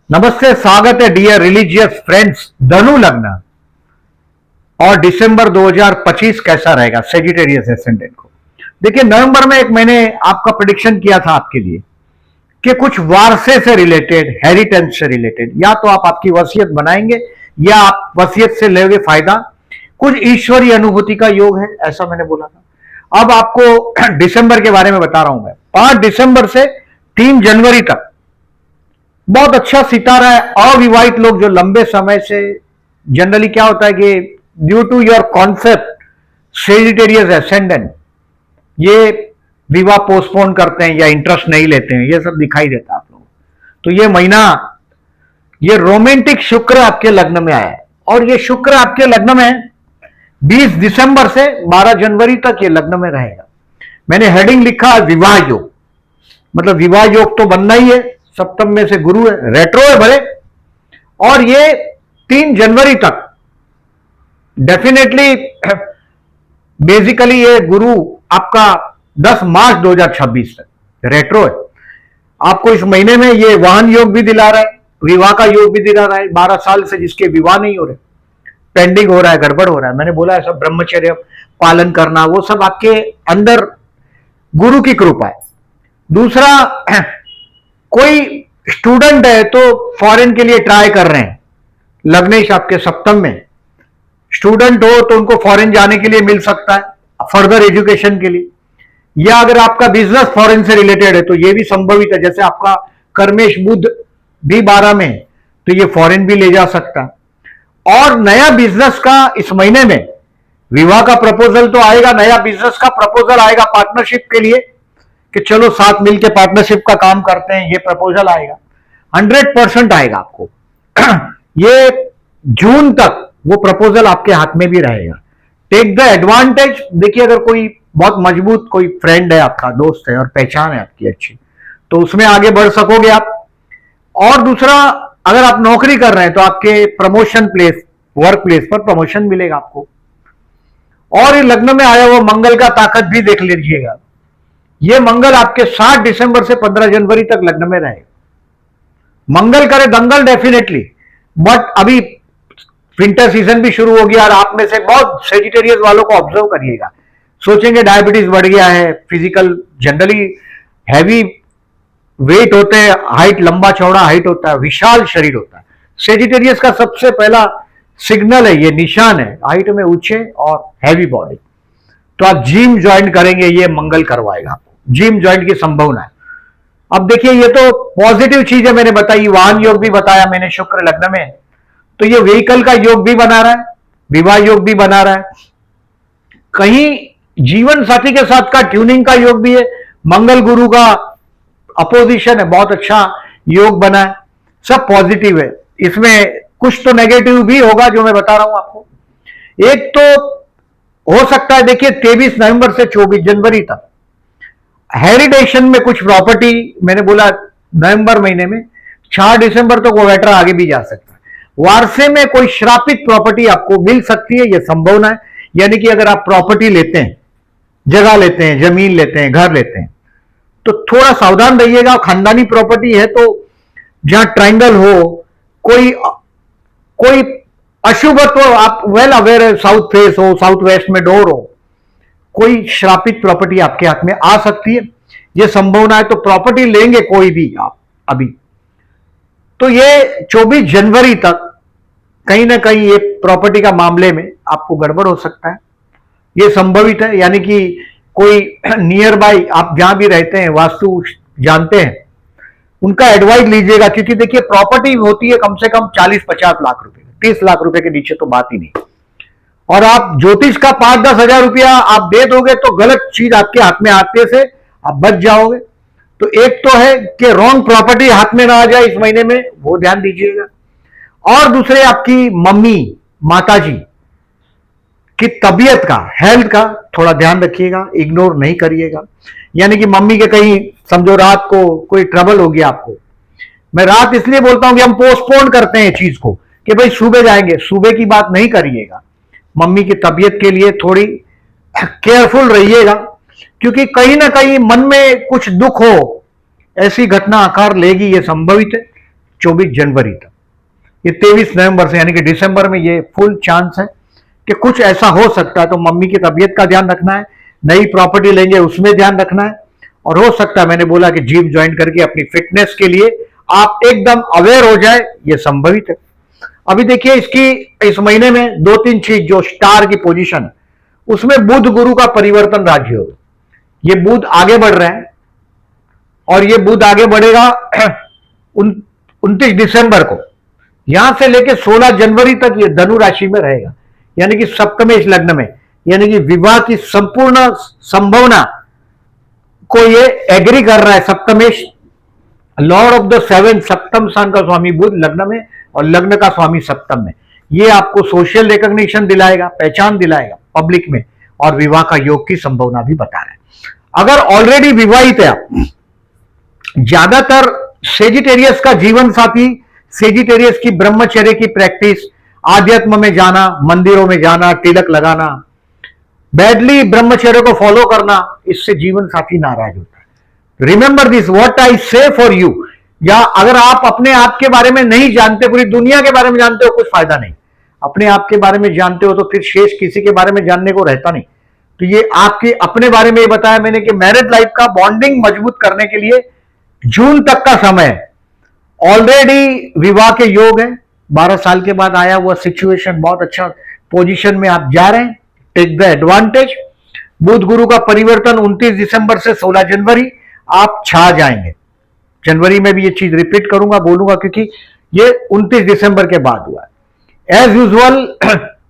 नमस्ते, स्वागत है डियर रिलीजियस फ्रेंड्स। धनु लग्न और दिसंबर 2025 कैसा रहेगा सेजिटेरियस एसेंडेंट को। देखिए, नवंबर में एक मैंने आपका प्रेडिक्शन किया था आपके लिए कि कुछ वारसे से रिलेटेड, हेरिटेंस से रिलेटेड, या तो आप आपकी वसीयत बनाएंगे या आप वसीयत से लेंगे फायदा। कुछ ईश्वरीय अनुभूति का योग है, ऐसा मैंने बोला था। अब आपको दिसंबर के बारे में बता रहा हूं मैं। 5 दिसंबर से 3 जनवरी तक बहुत अच्छा सितारा है। अविवाहित लोग जो लंबे समय से, जनरली क्या होता है कि due to your concept Sagittarius ascendant, ये विवाह पोस्टपोन करते हैं या इंटरेस्ट नहीं लेते हैं, ये सब दिखाई देता है आप लोगों को। तो ये महीना, ये रोमांटिक शुक्र आपके लग्न में आया है, और ये शुक्र आपके लग्न में 20 दिसंबर से 12 जनवरी तक ये लग्न में रहेगा। मैंने हेडिंग लिखा है विवाह योग, मतलब विवाह योग तो बनना ही है। सप्तम में से गुरु है, रेट्रो है भले, और ये 3 जनवरी तक डेफिनेटली, बेसिकली ये गुरु आपका 10 मार्च 2026 तक रेट्रो है। आपको इस महीने में ये वाहन योग भी दिला रहा है, विवाह का योग भी दिला रहा है। 12 साल से जिसके विवाह नहीं हो रहे, पेंडिंग हो रहा है, गड़बड़ हो रहा है, मैंने बोला है सब ब्रह्मचर्य पालन करना, वो सब आपके अंदर गुरु की कृपा है। दूसरा, कोई स्टूडेंट है तो फॉरेन के लिए ट्राई कर रहे हैं, लग्नेश आपके सप्तम में स्टूडेंट हो तो उनको फॉरेन जाने के लिए मिल सकता है फर्दर एजुकेशन के लिए, या अगर आपका बिजनेस फॉरेन से रिलेटेड है तो ये भी संभवित है। जैसे आपका कर्मेश बुध भी 12 में, तो ये फॉरेन भी ले जा सकता है। और नया बिजनेस का इस महीने में विवाह का प्रपोजल तो आएगा, नया बिजनेस का प्रपोजल आएगा पार्टनरशिप के लिए कि चलो साथ मिलकर पार्टनरशिप का काम करते हैं, ये प्रपोजल आएगा, 100% आएगा आपको। ये जून तक वो प्रपोजल आपके हाथ में भी रहेगा। Take the advantage. देखिए, अगर कोई बहुत मजबूत कोई फ्रेंड है आपका, दोस्त है और पहचान है आपकी अच्छी, तो उसमें आगे बढ़ सकोगे आप। और दूसरा, अगर आप नौकरी कर रहे हैं तो आपके प्रमोशन प्लेस, वर्क प्लेस पर प्रमोशन मिलेगा आपको। और ये लग्न में आया हुआ मंगल का ताकत भी देख लीजिएगा। ये मंगल आपके 7 दिसंबर से 15 जनवरी तक लग्न में रहेगा। मंगल करे दंगल डेफिनेटली, बट अभी विंटर सीजन भी शुरू हो गया और आप में से बहुत सेजिटेरियस वालों को ऑब्जर्व करिएगा, सोचेंगे डायबिटीज बढ़ गया है, फिजिकल जनरली हैवी वेट होते हैं, हाइट लंबा चौड़ा हाइट होता है, विशाल शरीर होता है। सेजिटेरियस का सबसे पहला सिग्नल है, ये निशान है, हाइट में ऊंचे और हैवी बॉडी। तो आप जिम ज्वाइन करेंगे, ये मंगल करवाएगा आपको, जिम ज्वाइन की संभावना है। अब देखिए, ये तो पॉजिटिव चीज है मैंने बताई। वाहन योग भी बताया मैंने शुक्र लग्न में, तो ये व्हीकल का योग भी बना रहा है, विवाह योग भी बना रहा है, कहीं जीवन साथी के साथ का ट्यूनिंग का योग भी है। मंगल गुरु का अपोजिशन है, बहुत अच्छा योग बना है, सब पॉजिटिव है। इसमें कुछ तो नेगेटिव भी होगा जो मैं बता रहा हूं आपको। एक तो हो सकता है, देखिए 23 नवंबर से 24 जनवरी तक हेरिटेशन में कुछ प्रॉपर्टी, मैंने बोला नवंबर महीने में 4 दिसंबर तक वो वेटर आगे भी जा सकता है। वारसे में कोई श्रापित प्रॉपर्टी आपको मिल सकती है, यह संभावना है। यानी कि अगर आप प्रॉपर्टी लेते हैं, जगह लेते हैं, जमीन लेते हैं, घर लेते हैं, तो थोड़ा सावधान रहिएगा। खानदानी प्रॉपर्टी है तो जहां ट्रायंगल हो, कोई अशुभत्व, आप वेल अवेयर है, साउथ फेस हो, साउथ वेस्ट में डोर हो, कोई श्रापित प्रॉपर्टी आपके हाथ में आ सकती है, यह संभावना है। तो प्रॉपर्टी लेंगे कोई भी आप अभी, तो ये 24 जनवरी तक कहीं ना कहीं एक प्रॉपर्टी का मामले में आपको गड़बड़ हो सकता है, यह संभवित है। यानी कि कोई नियर बाई आप जहां भी रहते हैं, वास्तु जानते हैं, उनका एडवाइस लीजिएगा। क्योंकि देखिए, प्रॉपर्टी होती है कम से कम 40-50 लाख रुपए, 30 लाख रुपए के नीचे तो बात ही नहीं। और आप ज्योतिष का 5-10 हजार रुपया आप दे दोगे तो गलत चीज आपके हाथ में आते से आप बच जाओगे। तो एक तो है कि रॉन्ग प्रॉपर्टी हाथ में ना आ जाए इस महीने में, वो ध्यान दीजिएगा। और दूसरे, आपकी मम्मी, माताजी की तबीयत का, हेल्थ का थोड़ा ध्यान रखिएगा, इग्नोर नहीं करिएगा। यानी कि मम्मी के कहीं समझो रात को कोई ट्रबल हो गया आपको, मैं रात इसलिए बोलता हूं कि हम पोस्टपोन करते हैं चीज को कि भाई सुबह जाएंगे, सुबह की बात नहीं करिएगा। मम्मी की तबीयत के लिए थोड़ी केयरफुल रहिएगा, क्योंकि कहीं ना कहीं मन में कुछ दुख हो, ऐसी घटना आकार लेगी, ये संभवित है। 24 जनवरी तक। ये 23 नवंबर से यानी कि दिसंबर में ये फुल चांस है कि कुछ ऐसा हो सकता है। तो मम्मी की तबीयत का ध्यान रखना है, नई प्रॉपर्टी लेंगे उसमें ध्यान रखना है, और हो सकता है मैंने बोला कि जिम ज्वाइन करके अपनी फिटनेस के लिए आप एकदम अवेयर हो जाए, ये संभवित है। अभी देखिए इसकी इस महीने में 2-3 चीज जो स्टार की पोजीशन है उसमें बुध गुरु का परिवर्तन राजयोग, ये बुध आगे बढ़ रहे हैं और ये बुध आगे बढ़ेगा 29 दिसंबर को, यहां से लेकर 16 जनवरी तक ये धनु राशि में रहेगा, यानी कि सप्तमेश लग्न में, यानी कि विवाह की संपूर्ण संभावना को ये एग्री कर रहा है। सप्तमेश लॉर्ड ऑफ द सेवन, सप्तम स्थान का स्वामी बुध लग्न में और लग्न का स्वामी सप्तम में, ये आपको सोशल रिकॉग्निशन दिलाएगा, पहचान दिलाएगा पब्लिक में, और विवाह का योग की संभावना भी बता रहा है। अगर ऑलरेडी विवाहित है आप, ज्यादातर सेजिटेरियस का जीवन साथी, सेजिटेरियस की ब्रह्मचर्य की प्रैक्टिस, आध्यात्म में जाना, मंदिरों में जाना, तिलक लगाना, बैडली ब्रह्मचर्य को फॉलो करना, इससे जीवन साथी नाराज होता है। रिमेंबर दिस व्हाट आई से फॉर यू, या अगर आप अपने आप के बारे में नहीं जानते, पूरी दुनिया के बारे में जानते हो, कुछ फायदा नहीं। अपने आप के बारे में जानते हो तो फिर शेष किसी के बारे में जानने को रहता नहीं। तो ये आपके अपने बारे में ये बताया मैंने कि मैरिड लाइफ का बॉन्डिंग मजबूत करने के लिए जून तक का समय है। ऑलरेडी विवाह के योग है, 12 साल के बाद आया हुआ सिचुएशन, बहुत अच्छा पोजीशन में आप जा रहे हैं, टेक द एडवांटेज। बुध गुरु का परिवर्तन 29 दिसंबर से 16 जनवरी आप छा जाएंगे। जनवरी में भी ये चीज रिपीट करूंगा, बोलूंगा, क्योंकि ये 29 दिसंबर के बाद हुआ है। एज यूजुअल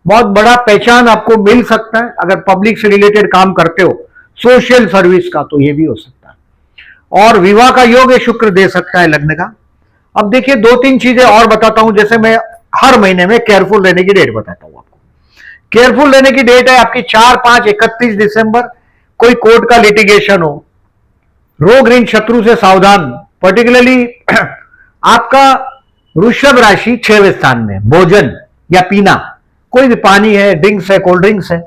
बहुत बड़ा पहचान आपको मिल सकता है अगर पब्लिक से रिलेटेड काम करते हो, सोशल सर्विस का, तो ये भी हो सकता है। और विवाह का योग ये शुक्र दे सकता है लग्न का। अब देखिए 2-3 चीजें और बताता हूं, जैसे मैं हर महीने में केयरफुल रहने की डेट बताता हूं आपको। केयरफुल रहने की डेट है आपकी 4, 5, 31 दिसंबर। कोई कोर्ट का लिटिगेशन हो, रोग ऋण शत्रु से सावधान, पर्टिकुलरली आपका वृषभ राशि 6वें स्थान में, भोजन या पीना, कोई भी पानी है, ड्रिंक्स है, कोल्ड ड्रिंक्स है,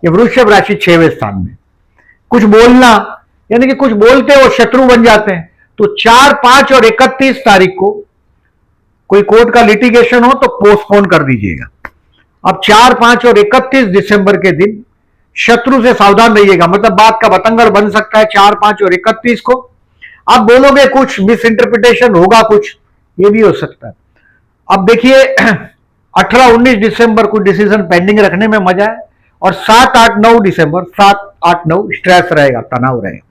ये वृषभ राशि 6वें स्थान में। कुछ बोलना, यानी कि कुछ बोलते हो शत्रु बन जाते हैं। तो 4, 5 और 31 तारीख को कोई कोर्ट का लिटिगेशन हो तो पोस्टपोन कर दीजिएगा। अब 4, 5 और 31 दिसंबर के दिन शत्रु से सावधान रहिएगा, मतलब बात का बतंगड़ बन सकता है 4, 5 और 31 को। आप बोलोगे कुछ, मिस इंटरप्रिटेशन होगा कुछ, ये भी हो सकता है। अब देखिए 18, 19 दिसंबर को डिसीजन पेंडिंग रखने में मजा है, और 7, 8, 9 दिसंबर, 7, 8, 9 स्ट्रेस रहेगा, तनाव रहेगा।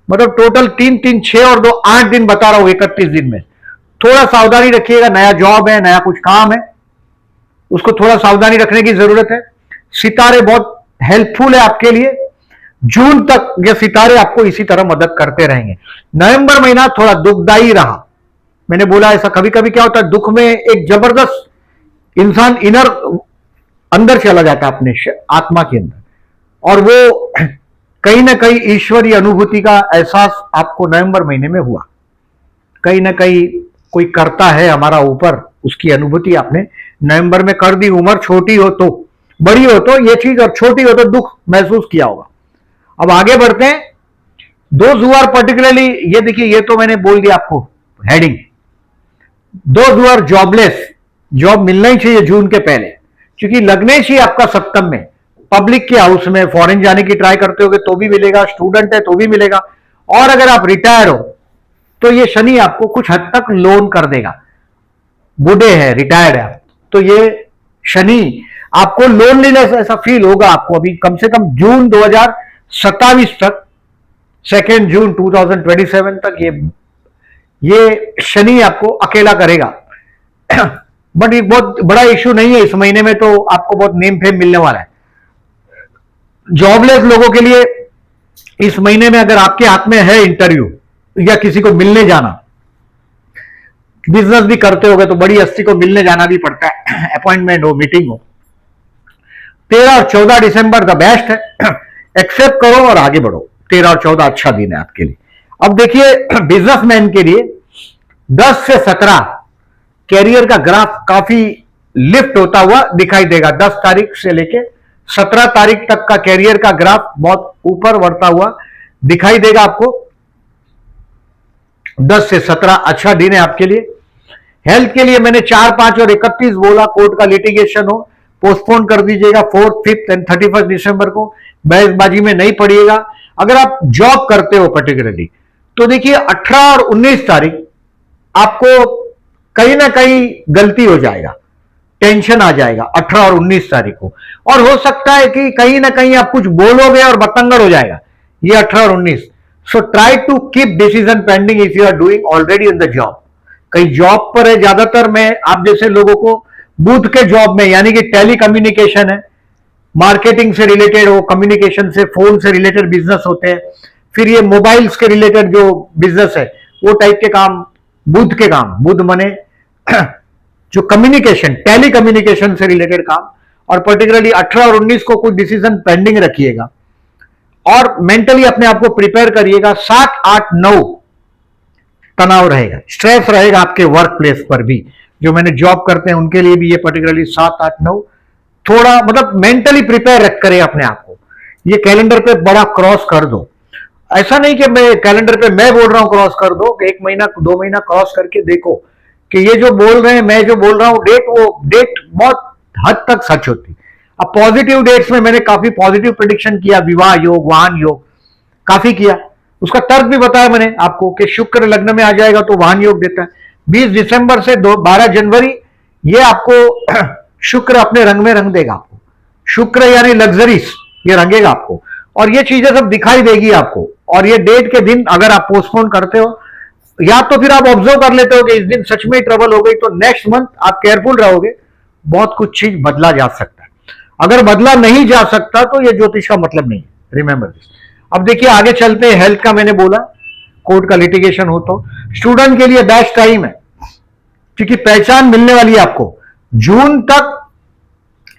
मतलब टोटल 3, 3, 6 और 2, 8 दिन बता रहा हूं 31 दिन में। थोड़ा सावधानी रखिएगा, नया जॉब है, नया कुछ काम है, उसको थोड़ा सावधानी रखने की जरूरत है। सितारे बहुत हेल्पफुल है आपके लिए, जून तक ये सितारे आपको इसी तरह मदद करते रहेंगे। नवंबर महीना थोड़ा दुखदायी रहा, मैंने बोला ऐसा कभी कभी क्या होता है, दुख में एक जबरदस्त इंसान इनर अंदर चला जाता है अपने आत्मा के अंदर, और वो कहीं ना कहीं ईश्वरीय अनुभूति का एहसास आपको नवंबर महीने में हुआ। कहीं ना कहीं कोई करता है हमारा ऊपर, उसकी अनुभूति आपने नवंबर में कर दी। उम्र छोटी हो तो, बड़ी हो तो ये चीज, और छोटी हो तो दुख महसूस किया होगा। अब आगे बढ़ते हैं। दोज हु आर पर्टिकुलरली, ये देखिए, ये तो मैंने बोल दिया आपको heading. Those who are jobless, job मिलना ही चाहिए जून के पहले, क्योंकि लग्नेश ही आपका सप्तम में, पब्लिक के हाउस में, फॉरेन जाने की ट्राई करते होगे तो भी मिलेगा, स्टूडेंट है तो भी मिलेगा, और अगर आप रिटायर हो तो ये शनि आपको कुछ हद तक लोन कर देगा। बूढ़े हैं, रिटायर्ड है आप, तो ये शनि आपको लोनलीनेस ऐसा फील होगा आपको अभी कम से कम जून 2027 तक, 2 जून 2027 तक ये शनि आपको अकेला करेगा। बट ये बहुत बड़ा इश्यू नहीं है, इस महीने में तो आपको बहुत नेम फेम मिलने वाला है। जॉबलेस लोगों के लिए इस महीने में अगर आपके हाथ में है इंटरव्यू या किसी को मिलने जाना, बिजनेस भी करते होगे तो बड़ी हस्ती को मिलने जाना भी पड़ता है, अपॉइंटमेंट हो, मीटिंग हो, 13 और 14 दिसंबर द बेस्ट है। एक्सेप्ट करो और आगे बढ़ो। 13 और 14 अच्छा दिन है आपके लिए। अब देखिए बिजनेसमैन के लिए 10 से 17 कैरियर का ग्राफ काफी लिफ्ट होता हुआ दिखाई देगा। 10 तारीख से लेके 17 तारीख तक का कैरियर का ग्राफ बहुत ऊपर बढ़ता हुआ दिखाई देगा आपको। 10 से 17 अच्छा दिन है आपके लिए। हेल्थ के लिए मैंने 4, 5 और 31 बोला, कोर्ट का लिटिगेशन हो, पोस्टपोन कर दीजिएगा 4th, 5th एंड 31 दिसंबर को, बहसबाजी में नहीं पड़िएगा। अगर आप जॉब करते हो पर्टिकुलरली, तो देखिए 18 और 19 तारीख आपको कहीं ना कहीं गलती हो जाएगा, टेंशन आ जाएगा 18 और 19 तारीख को, और हो सकता है कि कहीं ना कहीं आप कुछ बोलोगे और बतंगड़ हो जाएगा ये 18 और 19। So try to keep decision pending if you are doing already in the job. कहीं जॉब पर है, ज्यादातर मैं आप जैसे लोगों को बूथ के जॉब में, यानी कि टेली कम्युनिकेशन है, मार्केटिंग से रिलेटेड हो, कम्युनिकेशन से, फोन से रिलेटेड बिजनेस होते हैं, फिर ये मोबाइल्स के रिलेटेड जो बिजनेस है वो टाइप के काम, बुध के काम, बुध मने जो कम्युनिकेशन, टेली कम्युनिकेशन से रिलेटेड काम, और पर्टिकुलरली 18 और 19 को कुछ डिसीजन पेंडिंग रखिएगा और मेंटली अपने आप को प्रिपेयर करिएगा। 7, 8, 9 तनाव रहेगा, स्ट्रेस रहेगा आपके वर्क प्लेस पर भी। जो मैंने जॉब करते हैं उनके लिए भी ये पर्टिकुलरली 7, 8, 9 थोड़ा मतलब मेंटली प्रिपेयर रख करें अपने आप को। ये कैलेंडर पे बड़ा क्रॉस कर दो, ऐसा नहीं कि मैं कैलेंडर पे मैं बोल रहा हूं क्रॉस कर दो, कि 1 महीना 2 महीना क्रॉस करके देखो कि ये जो बोल रहे हैं, मैं जो बोल रहा हूं डेट, वो डेट बहुत हद तक सच होती। अब पॉजिटिव डेट्स में मैंने काफी पॉजिटिव प्रेडिक्शन किया, विवाह योग, वाहन योग काफी किया। उसका तर्क भी बताया मैंने आपको कि शुक्र लग्न में आ जाएगा तो वाहन योग देता है। 20 दिसंबर से 12 जनवरी ये आपको शुक्र अपने रंग में रंग देगा आपको, शुक्र यानी लग्जरीज ये रंगेगा आपको, और ये चीजें सब दिखाई देगी आपको। और ये डेट के दिन अगर आप पोस्टपोन करते हो, या तो फिर आप ऑब्जर्व कर लेते हो कि इस दिन सच में ट्रबल हो गई, तो नेक्स्ट मंथ आप केयरफुल रहोगे, बहुत कुछ चीज बदला जा सकता है। अगर बदला नहीं जा सकता तो ये ज्योतिष का मतलब नहीं है, रिमेंबर दिस। अब देखिए आगे चलते हैं। हेल्थ का मैंने बोला, कोर्ट का लिटिगेशन हो तो स्टूडेंट के लिए बेस्ट टाइम है, क्योंकि पहचान मिलने वाली है आपको। जून तक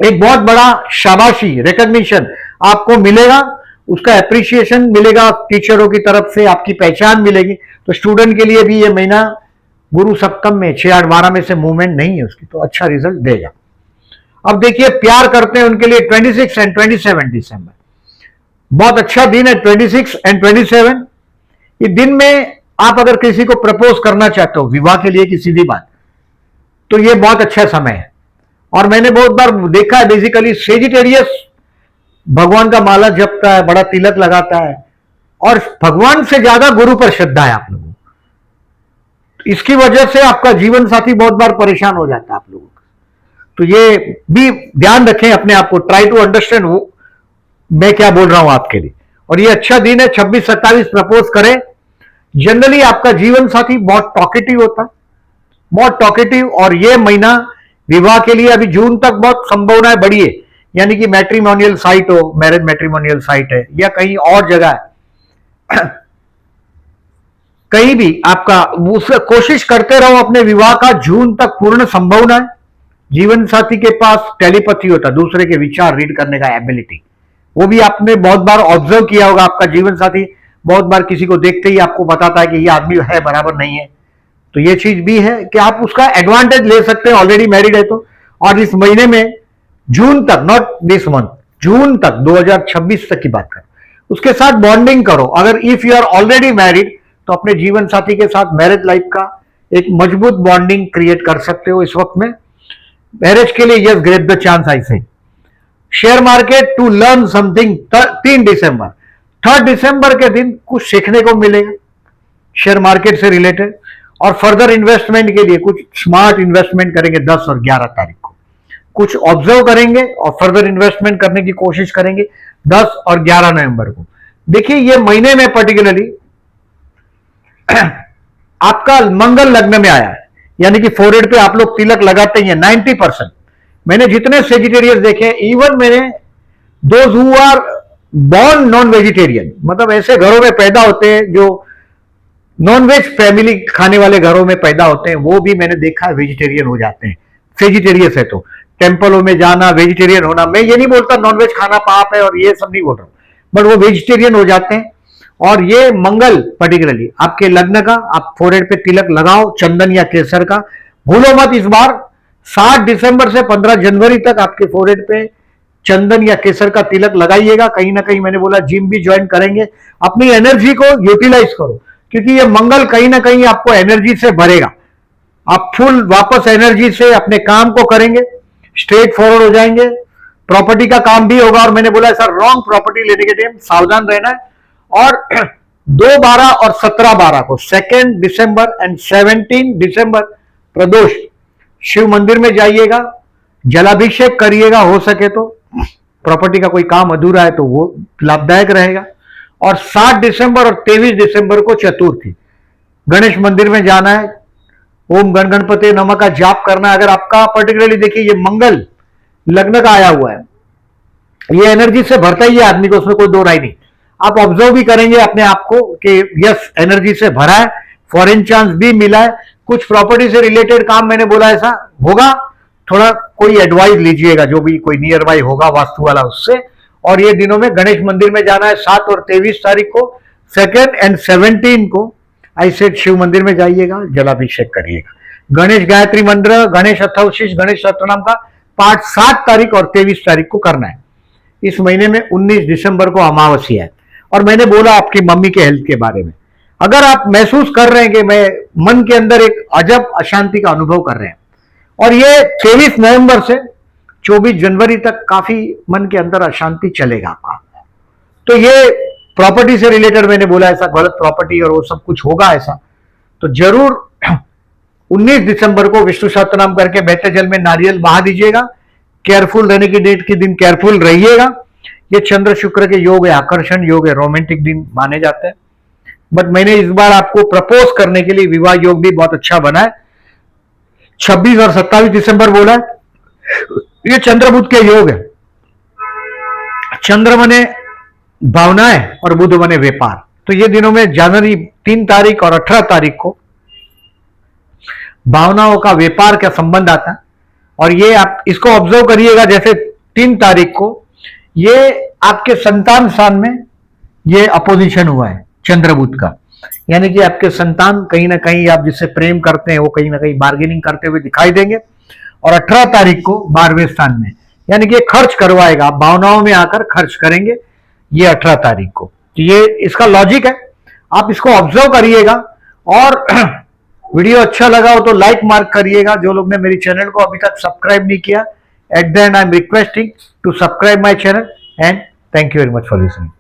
एक बहुत बड़ा शाबाशी, रिकॉग्निशन आपको मिलेगा, उसका एप्रिसिएशन मिलेगा टीचरों की तरफ से, आपकी पहचान मिलेगी। तो स्टूडेंट के लिए भी ये महीना गुरु सप्तम में 6, 8, 12 में से मूवमेंट नहीं है उसकी, तो अच्छा रिजल्ट देगा। अब देखिए प्यार करते हैं उनके लिए 26 एंड 27 दिसंबर बहुत अच्छा दिन है। 26 एंड 27 ये दिन में आप अगर किसी को प्रपोज करना चाहते हो विवाह के लिए की सीधी बात, तो ये बहुत अच्छा समय है। और मैंने बहुत बार देखा है, बेसिकली सेजिटेरियस भगवान का माला जपता है, बड़ा तिलक लगाता है, और भगवान से ज्यादा गुरु पर श्रद्धा है आप लोगों को। इसकी वजह से आपका जीवन साथी बहुत बार परेशान हो जाता है आप लोगों का, तो ये भी ध्यान रखें अपने आप को। ट्राई टू अंडरस्टैंड मैं क्या बोल रहा हूं आपके लिए। और ये अच्छा दिन है, 26, 27 प्रपोज करें। जनरली आपका जीवन साथी बहुत टॉकेटिव होता है, बहुत टॉकेटिव, और ये महीना विवाह के लिए अभी जून तक बहुत संभावनाएं बड़ी है, यानी कि मैट्रिमोनियल साइट हो, मैरिज मैट्रिमोनियल साइट है या कहीं और जगह है कहीं भी आपका उससे कोशिश करते रहो अपने विवाह का। जून तक पूर्ण संभावना है। जीवन साथी के पास टेलीपैथी होता है, दूसरे के विचार रीड करने का एबिलिटी, वो भी आपने बहुत बार ऑब्जर्व किया होगा। आपका जीवन साथी बहुत बार किसी को देखते ही आपको बताता है कि ये आदमी है बराबर नहीं है, तो ये चीज भी है कि आप उसका एडवांटेज ले सकते हैं, ऑलरेडी मैरिड है तो। और इस महीने में जून तक, नॉट दिस मंथ, जून तक 2026 तक की बात करो, उसके साथ बॉन्डिंग करो। अगर if you are already married तो अपने जीवन साथी के साथ मैरिज लाइफ का एक मजबूत बॉन्डिंग क्रिएट कर सकते हो इस वक्त में। मैरिज के लिए yes, great the chance I say. Share market to learn something 3 दिसंबर, 3 दिसंबर के दिन कुछ सीखने को मिलेगा शेयर मार्केट से रिलेटेड। और फर्दर इन्वेस्टमेंट के लिए कुछ स्मार्ट इन्वेस्टमेंट करेंगे 10 और 11 तारीख को, कुछ ऑब्जर्व करेंगे और फर्दर इन्वेस्टमेंट करने की कोशिश करेंगे 10 और 11 नवंबर को। देखिए ये महीने में पर्टिकुलरली आपका मंगल लग्न में आया है, यानी कि फोरहेड पे आप लोग तिलक लगाते ही हैं 90%। मैंने जितने वेजिटेरियन देखे, इवन मैंने those who are born non vegetarian, मतलब ऐसे घरों में पैदा होते हैं जो नॉनवेज फैमिली खाने वाले घरों में पैदा होते हैं, वो भी मैंने देखा है वेजिटेरियन हो जाते हैं। वेजिटेरियन है तो टेम्पलों में जाना, वेजिटेरियन होना, मैं ये नहीं बोलता नॉनवेज खाना पाप है और ये सब नहीं बोल रहा हूं, बट वो वेजिटेरियन हो जाते हैं। और ये मंगल पर्टिकुलरली आपके लग्न का, आप फोरहेड पे तिलक लगाओ चंदन या केसर का, भूलो मत इस बार। 7 दिसंबर से 15 जनवरी तक आपके फोरहेड पे चंदन या केसर का तिलक लगाइएगा। कहीं ना कहीं मैंने बोला जिम भी ज्वाइन करेंगे, अपनी एनर्जी को यूटिलाइज करो, क्योंकि ये मंगल कहीं ना कहीं आपको एनर्जी से भरेगा। आप फुल वापस एनर्जी से अपने काम को करेंगे, स्ट्रेट फॉरवर्ड हो जाएंगे। प्रॉपर्टी का काम भी होगा, और मैंने बोला सर रॉन्ग प्रॉपर्टी लेने के टाइम सावधान रहना है। और 2/12 और 17/12 को 2 दिसंबर एंड 17 दिसंबर प्रदोष शिव मंदिर में जाइएगा, जलाभिषेक करिएगा हो सके तो। प्रॉपर्टी का कोई काम अधूरा है तो वो लाभदायक रहेगा। और 7 दिसंबर और 23 दिसंबर को चतुर्थी गणेश मंदिर में जाना है, ओम गण गणपति नमः का जाप करना है। अगर आपका पर्टिकुलरली देखिए ये मंगल लग्न का आया हुआ है, ये एनर्जी से भरता ही है आदमी को, उसमें कोई दो राय नहीं। आप ऑब्जर्व भी करेंगे अपने आप को कि यस एनर्जी से भरा है, फॉरेन चांस भी मिला है, कुछ प्रॉपर्टी से रिलेटेड काम मैंने बोला ऐसा होगा। थोड़ा कोई एडवाइस लीजिएगा, जो भी कोई नियर बाई होगा वास्तु वाला उससे। और ये दिनों में गणेश मंदिर में जाना है 7 और 23 तारीख को, 2 एंड 17 को ऐसे शिव मंदिर में जाइएगा, जलाभिषेक करिएगा। गणेश गायत्री मंत्र, गणेश अथर्वशीष, गणेश सत्रनाम का पाठ 7 तारीख और 23 तारीख को करना है। इस महीने में 19 दिसंबर को अमावस्या है। और मैंने बोला आपकी मम्मी के हेल्थ के बारे में, अगर आप महसूस कर रहे हैं कि मैं मन के अंदर एक अजब अशांति का अनुभव कर रहे हैं, और ये 23 नवंबर से 24 जनवरी तक काफी मन के अंदर अशांति चलेगा आपका, तो ये प्रॉपर्टी से रिलेटेड मैंने बोला ऐसा गलत प्रॉपर्टी और वो सब कुछ होगा ऐसा, तो जरूर 19 दिसंबर को विष्णु सहस्त्रनाम करके बहते जल में नारियल बहा दीजिएगा। केयरफुल रहने की डेट के दिन केयरफुल रहिएगा। ये चंद्र शुक्र के योग है, आकर्षण योग है, रोमांटिक दिन माने जाते हैं। बट मैंने इस बार आपको प्रपोज करने के लिए विवाह योग भी बहुत अच्छा बना है, 26 और 27 दिसंबर बोला है। ये चंद्र बुध के योग है। चंद्र मने भावनाएं और बुध मने व्यापार। तो ये दिनों में जनवरी 3 तारीख और 18 तारीख को भावनाओं का व्यापार का संबंध आता है। और ये आप इसको ऑब्जर्व करिएगा, जैसे 3 तारीख को ये आपके संतान स्थान में ये अपोजिशन हुआ है चंद्र बुध का, यानी कि आपके संतान कहीं ना कहीं आप जिससे प्रेम करते हैं वो कहीं ना कहीं बार्गेनिंग करते हुए दिखाई देंगे। और 18 तारीख को 12वें स्थान में, यानी कि खर्च करवाएगा, आप भावनाओं में आकर खर्च करेंगे ये 18 तारीख को। तो ये इसका लॉजिक है, आप इसको ऑब्जर्व करिएगा। और वीडियो अच्छा लगा हो तो लाइक मार्क करिएगा। जो लोग ने मेरी चैनल को अभी तक सब्सक्राइब नहीं किया, at the end I am requesting to subscribe my channel and thank you very much for listening.